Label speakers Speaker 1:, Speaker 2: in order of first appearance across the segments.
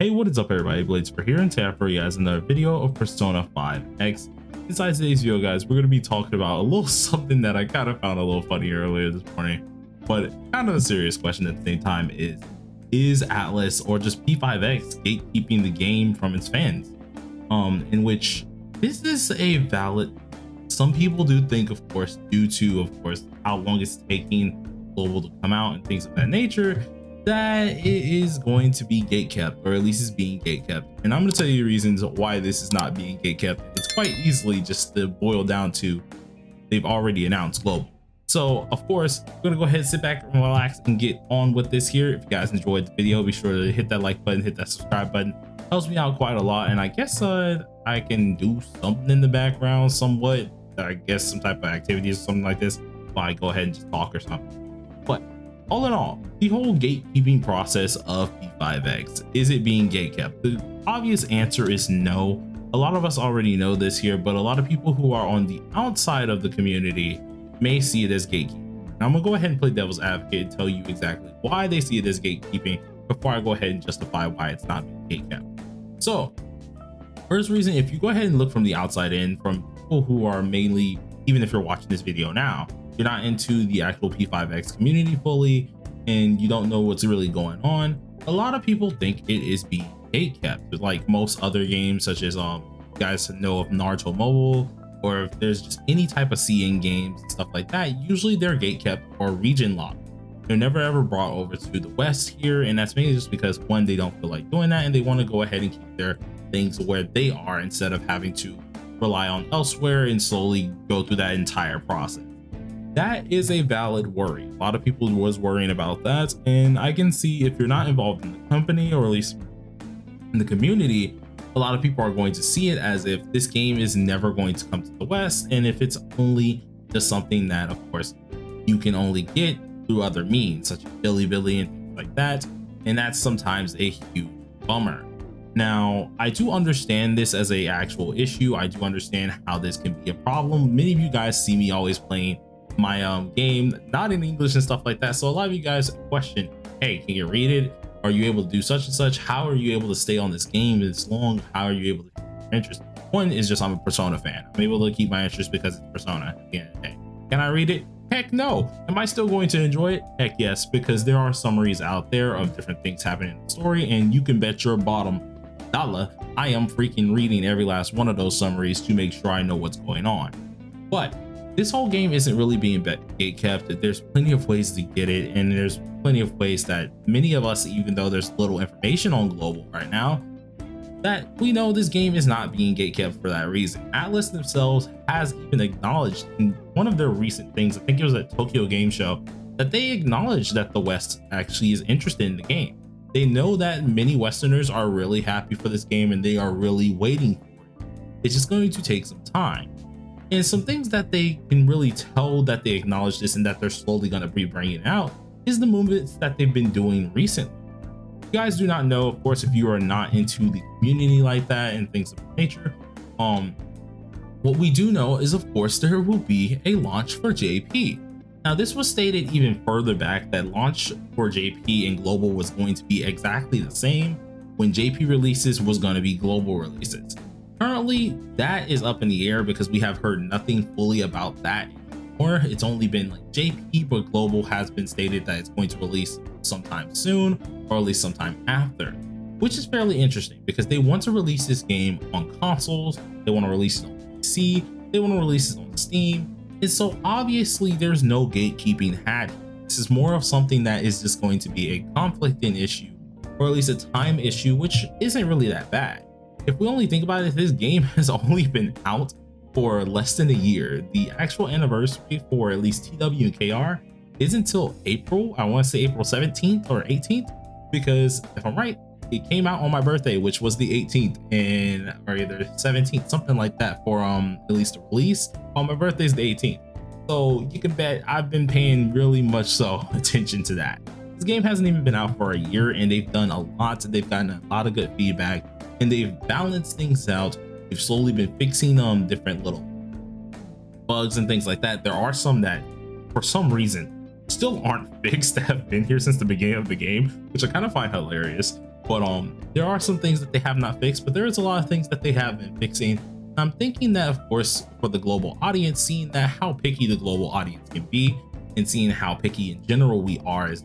Speaker 1: Hey, what is up everybody, Blades for here, and today for you guys another video of Persona 5X. Inside today's video, guys, we're going to be talking about a little something that I kind of found a little funny earlier this morning, but kind of a serious question at the same time. Is Atlus or just P5X gatekeeping the game from its fans? In which this is a valid, some people do think, of course, due to how long it's taking global to come out and things of that nature, that it is going to be gatekept, or at least is being gatekept. And I'm going to tell you the reasons why this is not being gatekept. It's quite easily just to boil down to they've already announced global. So of course, we're going to go ahead and sit back and relax and get on with this here. If you guys enjoyed the video, be sure to hit that like button, hit that subscribe button. Helps me out quite a lot. And I guess I can do something in the background somewhat. I guess some type of activities or something like this while I go ahead and just talk or something. But all in all, the whole gatekeeping process of P5X, is it being gatekept? The obvious answer is no. A lot of us already know this here, but a lot of people who are on the outside of the community may see it as gatekeeping. Now, I'm gonna go ahead and play devil's advocate and tell you exactly why they see it as gatekeeping before I go ahead and justify why it's not being gatekept. So, first reason, if you go ahead and look from the outside in, from people who are mainly, even if you're watching this video now, you're not into the actual P5X community fully and you don't know what's really going on, a lot of people think it is being gatekept, like most other games, such as you guys know of Naruto Mobile, or if there's just any type of CN games and stuff like that, usually they're gatekept or region locked. They're never ever brought over to the West here, and that's mainly just because, one, they don't feel like doing that and they want to go ahead and keep their things where they are instead of having to rely on elsewhere and slowly go through that entire process. That is a valid worry. A lot of people was worrying about that, and I can see if you're not involved in the company, or at least in the community, a lot of people are going to see it as if this game is never going to come to the West, and if it's only just something that, of course, you can only get through other means, such as Bilibili and things like that, and that's sometimes a huge bummer. Now, I do understand this as a actual issue. I do understand how this can be a problem. Many of you guys see me always playing my game not in English and stuff like that, so a lot of you guys question, hey, can you read it? Are you able to do such and such? How are you able to stay on this game this long? How are you able to keep your interest? One is just I'm a Persona fan. I'm able to keep my interest because it's Persona at the end of the day. Can I read it? Heck no. Am I still going to enjoy it? Heck yes, because there are summaries out there of different things happening in the story, and you can bet your bottom dollar I am freaking reading every last one of those summaries to make sure I know what's going on. But this whole game isn't really being gatekept. There's plenty of ways to get it, and there's plenty of ways that many of us, even though there's little information on global right now, that we know this game is not being gatekept for that reason. Atlus themselves has even acknowledged in one of their recent things, I think it was at Tokyo Game Show, that they acknowledged that the West actually is interested in the game. They know that many Westerners are really happy for this game and they are really waiting for it. It's just going to take some time. And some things that they can really tell that they acknowledge this and that they're slowly going to be bringing out is the movements that they've been doing recently. You guys do not know, of course, if you are not into the community like that and things of that nature. What we do know is, of course, there will be a launch for JP. Now, this was stated even further back that launch for JP and global was going to be exactly the same. When JP releases was going to be global releases. Currently, that is up in the air because we have heard nothing fully about that anymore. It's only been like JP, but global has been stated that it's going to release sometime soon, or at least sometime after, which is fairly interesting because they want to release this game on consoles, they want to release it on PC, they want to release it on Steam, and so obviously there's no gatekeeping had. This is more of something that is just going to be a conflicting issue, or at least a time issue, which isn't really that bad. If we only think about it, this game has only been out for less than a year. The actual anniversary for at least TW and KR is until April, I want to say April 17th or 18th, because if I'm right, it came out on my birthday, which was the 18th, and or either 17th, something like that, for at least the release. On my birthday is the 18th. So you can bet I've been paying really much so attention to that. This game hasn't even been out for a year and they've done a lot. They've gotten a lot of good feedback and they've balanced things out. They've slowly been fixing different little bugs and things like that. There are some that for some reason still aren't fixed, that have been here since the beginning of the game, which I kind of find hilarious. But there are some things that they have not fixed, but there is a lot of things that they have been fixing. I'm thinking that, of course, for the global audience, seeing that how picky the global audience can be, and seeing how picky in general we are as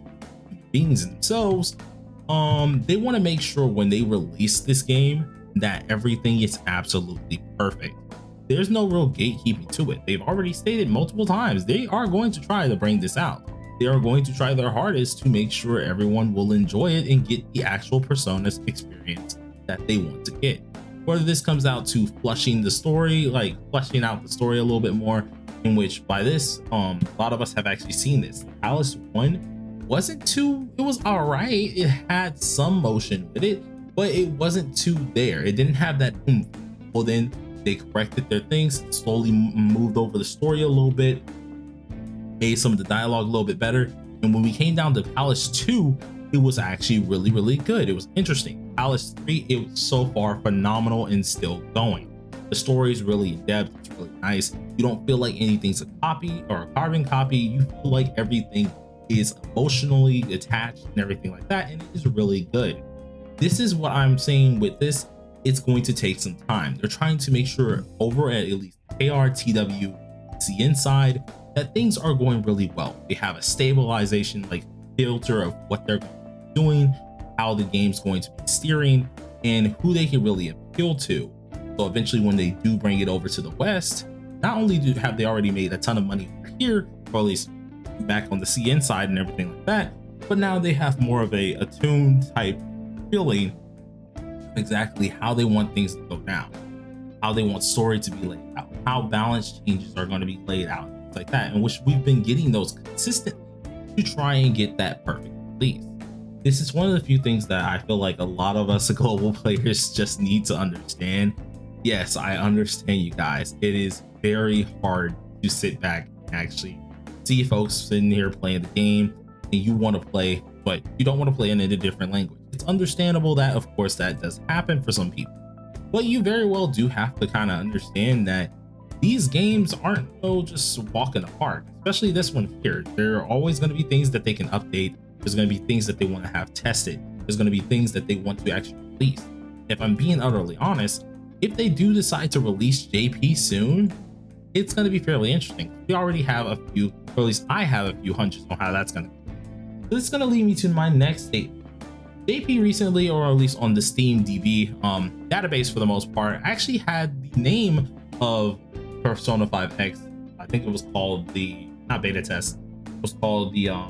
Speaker 1: beings themselves, they want to make sure when they release this game that everything is absolutely perfect. There's no real gatekeeping to it. They've already stated multiple times they are going to try to bring this out. They are going to try their hardest to make sure everyone will enjoy it and get the actual Persona's experience that they want to get. Whether this comes out to flushing the story, like fleshing out the story a little bit more, in which by this, a lot of us have actually seen this. ATLUS 1 wasn't too, it was all right. It had some motion with it, but it wasn't too there. It didn't have that oomph. Well, then they corrected their things, slowly moved over the story a little bit, made some of the dialogue a little bit better. And when we came down to ATLUS 2, it was actually really, really good. It was interesting. ATLUS 3, it was so far phenomenal and still going. The story is really in depth. It's really nice. You don't feel like anything's a copy or a carbon copy. You feel like everything is emotionally attached and everything like that. And it is really good. This is what I'm saying with this. It's going to take some time. They're trying to make sure over at least KR, TW, CN side that things are going really well. They have a stabilization like filter of what they're doing, how the game's going to be steering, and who they can really appeal to. So eventually when they do bring it over to the West, not only have they already made a ton of money over here, or at least back on the CN side and everything like that, but now they have more of a attuned type feeling exactly how they want things to go down, how they want story to be laid out, how balance changes are going to be laid out, things like that, in which we've been getting those consistently to try and get that perfect release. This is one of the few things that I feel like a lot of us global players just need to understand. Yes, I understand you guys. It is very hard to sit back and actually see folks sitting here playing the game and you want to play, but you don't want to play in a different language. It's understandable that, of course, that does happen for some people, but you very well do have to kind of understand that these games aren't just walk in the park, especially this one here. There are always going to be things that they can update. There's going to be things that they want to have tested. There's going to be things that they want to actually release. If I'm being utterly honest, if they do decide to release JP soon, it's going to be fairly interesting. We already have a few, or at least I have a few hunches on how that's going to go. So this is going to lead me to my next statement. JP recently, or at least on the Steam DB database for the most part, actually had the name of Persona 5X. I think it was called the, not beta test, it was called the, I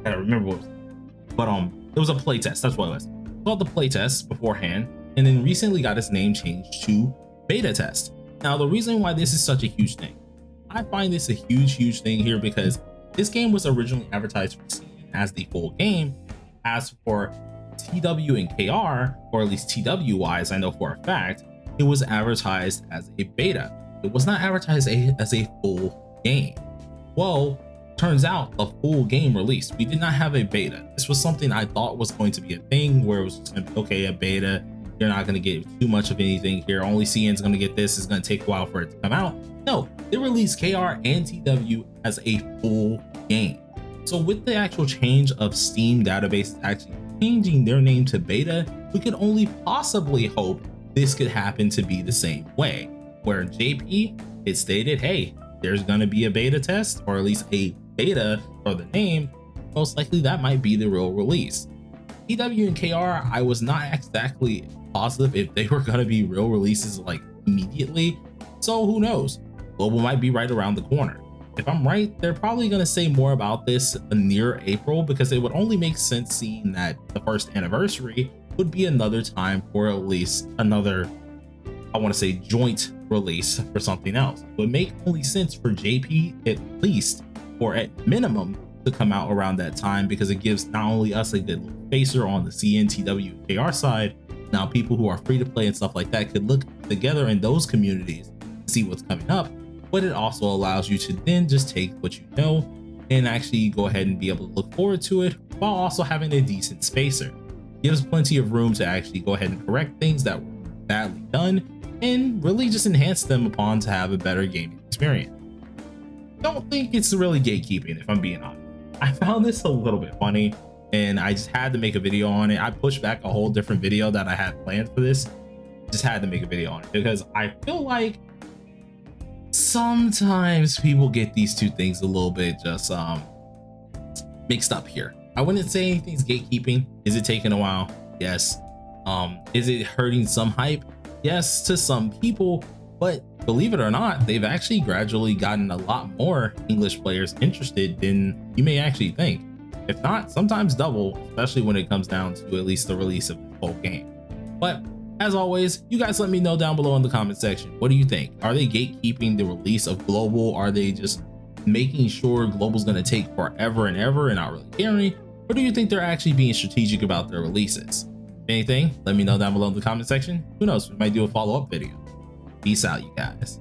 Speaker 1: gotta remember what it was, but it was a playtest. That's what it was. Called the playtest beforehand, and then recently got its name changed to beta test. Now, the reason why this is such a huge thing, I find this a huge thing here because this game was originally advertised for Steam as the full game. As for TW and KR, or at least TW wise, I know for a fact, it was advertised as a beta. It was not advertised as a full game. Well, turns out a full game release. We did not have a beta. This was something I thought was going to be a thing where it was just gonna be, okay, a beta, you're not going to get too much of anything here. Only CN's going to get this. It's going to take a while for it to come out. No, they released KR and TW as a full game. So with the actual change of Steam databases actually changing their name to beta, we could only possibly hope this could happen to be the same way, where JP, it stated, hey, there's going to be a beta test, or at least a beta for the name. Most likely that might be the real release. TW and KR, I was not exactly positive if they were going to be real releases like immediately. So who knows? Global might be right around the corner. If I'm right, they're probably going to say more about this near April, because it would only make sense seeing that the first anniversary would be another time for at least another, I want to say, joint release for something else. It would make only sense for JP at least, or at minimum, to come out around that time, because it gives not only us a good little facer on the CN, TW, KR side, now people who are free to play and stuff like that could look together in those communities to see what's coming up, but it also allows you to then just take what you know and actually go ahead and be able to look forward to it while also having a decent spacer. Gives plenty of room to actually go ahead and correct things that were badly done and really just enhance them upon to have a better gaming experience. Don't think it's really gatekeeping, if I'm being honest. I found this a little bit funny. and I just had to make a video on it. I pushed back a whole different video that I had planned for this. Just had to make a video on it because I feel like sometimes people get these two things a little bit just mixed up here. I wouldn't say anything's gatekeeping. Is it taking a while? Yes. Is it hurting some hype? Yes, to some people, but believe it or not, they've actually gradually gotten a lot more English players interested than you may actually think. If not, sometimes double, especially when it comes down to at least the release of the full game. But as always, you guys let me know down below in the comment section. What do you think? Are they gatekeeping the release of Global? Are they just making sure Global's going to take forever and ever and not really caring? Or do you think they're actually being strategic about their releases? If anything, let me know down below in the comment section. Who knows, we might do a follow-up video. Peace out, you guys.